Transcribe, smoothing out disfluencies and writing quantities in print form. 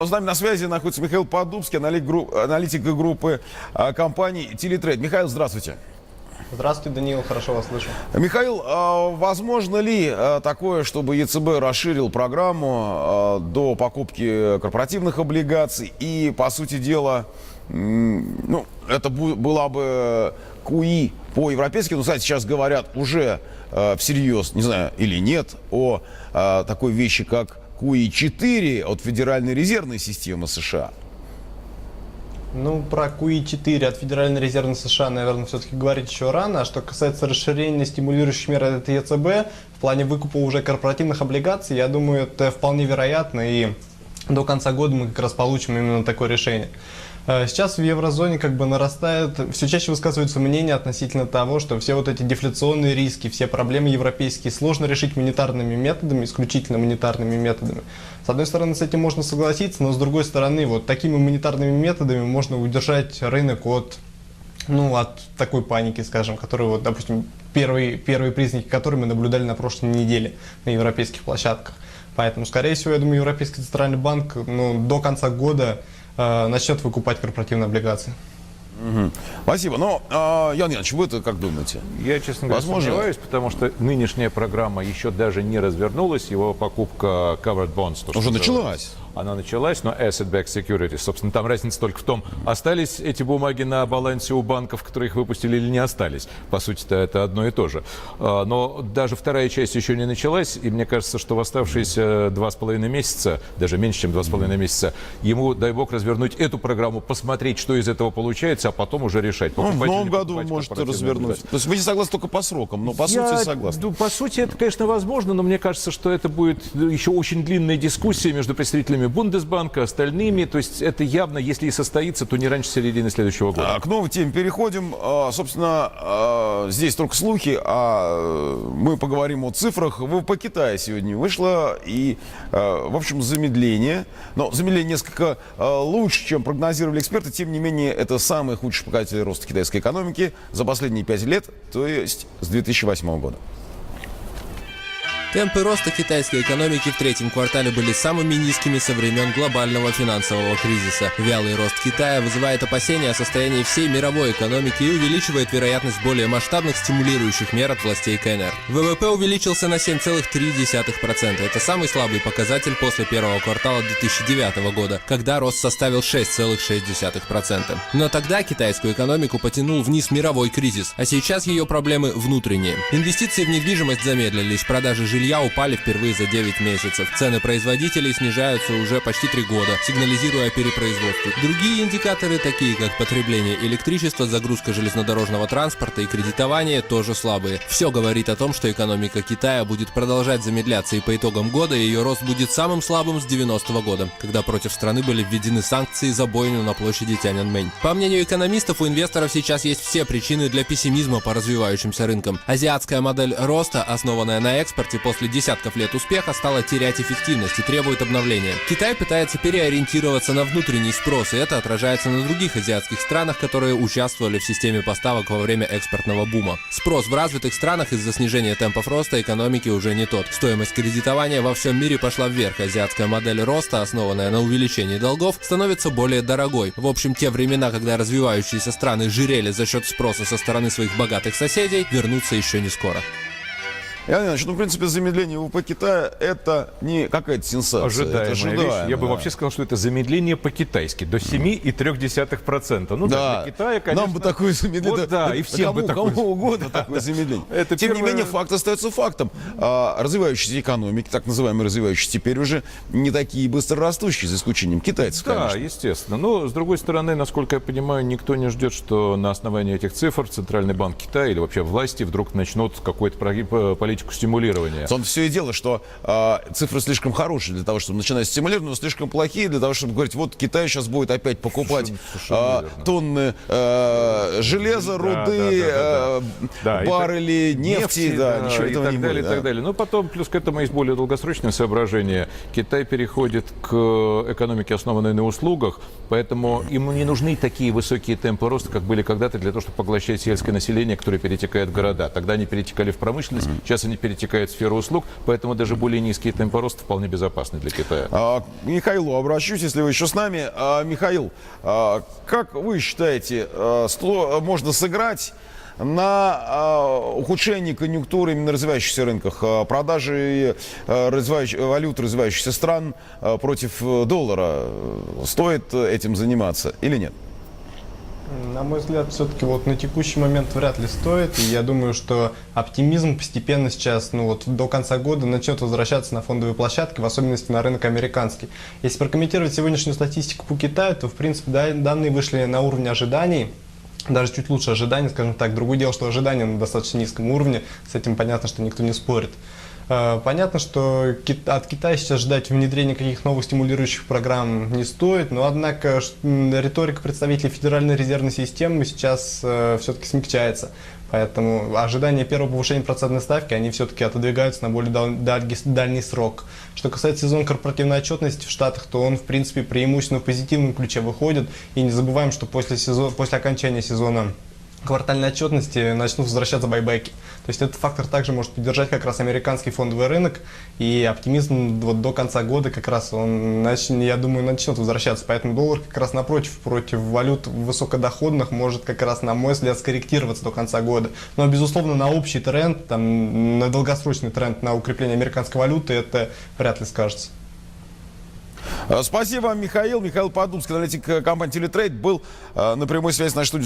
С нами на связи находится Михаил Поддубский, аналитик группы компаний Телетрейд. Михаил, здравствуйте. Здравствуйте, Даниил, хорошо вас слышу. Михаил, возможно ли такое, чтобы ЕЦБ расширил программу до покупки корпоративных облигаций и, по сути дела, это была бы КУИ по-европейски, но, кстати, сейчас говорят уже всерьез, не знаю, или нет, о такой вещи, как КУИ-4 от Федеральной резервной системы США? Про КУИ-4 от Федеральной резервной США, наверное, все-таки говорить еще рано. А что касается расширения стимулирующих мер от ЕЦБ в плане выкупа уже корпоративных облигаций, я думаю, это вполне вероятно, и до конца года мы как раз получим именно такое решение. Сейчас в еврозоне нарастает, все чаще высказываются мнения относительно того, что все вот эти дефляционные риски, все проблемы европейские сложно решить монетарными методами, исключительно монетарными методами. С одной стороны, с этим можно согласиться, но с другой стороны, вот такими монетарными методами можно удержать рынок от такой паники, скажем, которую, допустим, первые признаки которой мы наблюдали на прошлой неделе на европейских площадках. Поэтому, скорее всего, я думаю, Европейский центральный банк до конца года начнет выкупать корпоративные облигации. Спасибо. Но, Ян Янович, вы-то как думаете? Я, честно говоря, сомневаюсь, потому что нынешняя программа еще даже не развернулась. Его покупка covered bonds. Уже началась. Она началась, но asset-backed securities. Собственно, там разница только в том, остались эти бумаги на балансе у банков, которые их выпустили, или не остались. По сути-то это одно и то же. Но даже вторая часть еще не началась, и мне кажется, что в оставшиеся 2,5 месяца, даже меньше, чем 2,5 месяца, ему, дай бог, развернуть эту программу, посмотреть, что из этого получается, а потом уже решать. В новом году вы можете развернуть. То есть вы не согласны только по срокам, но по сути согласны. По сути, это, конечно, возможно, но мне кажется, что это будет еще очень длинная дискуссия между представителями Бундесбанка, остальными. То есть это явно, если и состоится, то не раньше середины следующего года. К новой теме переходим. Собственно, здесь только слухи, а мы поговорим о цифрах. ВВП Китая сегодня вышло, и, в общем, замедление. Но замедление несколько лучше, чем прогнозировали эксперты. Тем не менее, это самый худший показатель роста китайской экономики за последние 5 лет, то есть с 2008 года. Темпы роста китайской экономики в третьем квартале были самыми низкими со времен глобального финансового кризиса. Вялый рост Китая вызывает опасения о состоянии всей мировой экономики и увеличивает вероятность более масштабных стимулирующих мер от властей КНР. ВВП увеличился на 7,3%. Это самый слабый показатель после первого квартала 2009 года, когда рост составил 6,6%. Но тогда китайскую экономику потянул вниз мировой кризис, а сейчас ее проблемы внутренние. Инвестиции в недвижимость замедлились, продажи жилья упали впервые за 9 месяцев. Цены производителей снижаются уже почти 3 года, сигнализируя о перепроизводстве. Другие индикаторы, такие как потребление электричества, загрузка железнодорожного транспорта и кредитование, тоже слабые. Все говорит о том, что экономика Китая будет продолжать замедляться, и по итогам года ее рост будет самым слабым с 90-го года, когда против страны были введены санкции за бойню на площади Тяньаньмэнь. По мнению экономистов, у инвесторов сейчас есть все причины для пессимизма по развивающимся рынкам. Азиатская модель роста, основанная на экспорте, после десятков лет успеха стала терять эффективность и требует обновления. Китай пытается переориентироваться на внутренний спрос, и это отражается на других азиатских странах, которые участвовали в системе поставок во время экспортного бума. Спрос в развитых странах из-за снижения темпов роста экономики уже не тот. Стоимость кредитования во всем мире пошла вверх. Азиатская модель роста, основанная на увеличении долгов, становится более дорогой. В общем, те времена, когда развивающиеся страны жирели за счет спроса со стороны своих богатых соседей, вернутся еще не скоро. Ян Янович, в принципе, замедление ВВП Китая – это не какая-то сенсация. Ожидаемая вещь. Я бы вообще сказал, что это замедление по-китайски до 7,3%. Да, для Китая, конечно, нам бы такое замедление. И всем бы такое. Кому угодно такое замедление. Это Тем не менее, факт остается фактом. Развивающиеся экономики, так называемые развивающиеся, теперь уже не такие быстрорастущие, за исключением китайцев, Да, конечно. естественно. Но, с другой стороны, насколько я понимаю, никто не ждет, что на основании этих цифр Центральный банк Китая или вообще власти вдруг начнут какой-то политику стимулирования. Он все и дело, что цифры слишком хорошие для того, чтобы начинать стимулировать, но слишком плохие для того, чтобы говорить, вот Китай сейчас будет опять покупать тонны железа, руды, баррели нефти, ничего этого не будет. И так далее. Но потом, плюс к этому есть более долгосрочное соображение. Китай переходит к экономике, основанной на услугах, поэтому ему не нужны такие высокие темпы роста, как были когда-то, для того, чтобы поглощать сельское население, которое перетекает в города. Тогда они перетекали в промышленность, сейчас сейчас они перетекают в сферу услуг, поэтому даже более низкие темпы роста вполне безопасны для Китая. К Михаилу обращусь, если вы еще с нами. Михаил, как вы считаете, можно сыграть на ухудшение конъюнктуры именно на развивающихся рынках, продажи валют развивающихся стран против доллара? Стоит этим заниматься или нет? На мой взгляд, все-таки вот на текущий момент вряд ли стоит. И я думаю, что оптимизм постепенно сейчас, до конца года начнет возвращаться на фондовые площадки, в особенности на рынок американский. Если прокомментировать сегодняшнюю статистику по Китаю, то, в принципе, данные вышли на уровне ожиданий. Даже чуть лучше ожиданий, скажем так. Другое дело, что ожидания на достаточно низком уровне. С этим понятно, что никто не спорит. Понятно, что от Китая сейчас ждать внедрения каких новых стимулирующих программ не стоит, но однако риторика представителей Федеральной резервной системы сейчас все-таки смягчается. Поэтому ожидания первого повышения процентной ставки, они все-таки отодвигаются на более дальний срок. Что касается сезона корпоративной отчетности в Штатах, то он, в принципе, преимущественно в позитивном ключе выходит. И не забываем, что после окончания сезона квартальной отчетности начнут возвращаться байбеки. То есть этот фактор также может поддержать как раз американский фондовый рынок, и оптимизм до конца года как раз он, я думаю, начнет возвращаться. Поэтому доллар как раз напротив, против валют высокодоходных может как раз, на мой взгляд, скорректироваться до конца года. Но, безусловно, на общий тренд, на долгосрочный тренд на укрепление американской валюты это вряд ли скажется. Спасибо вам, Михаил. Михаил Подумский, аналитик компании Телетрейд, был на прямой связи с нашей студией.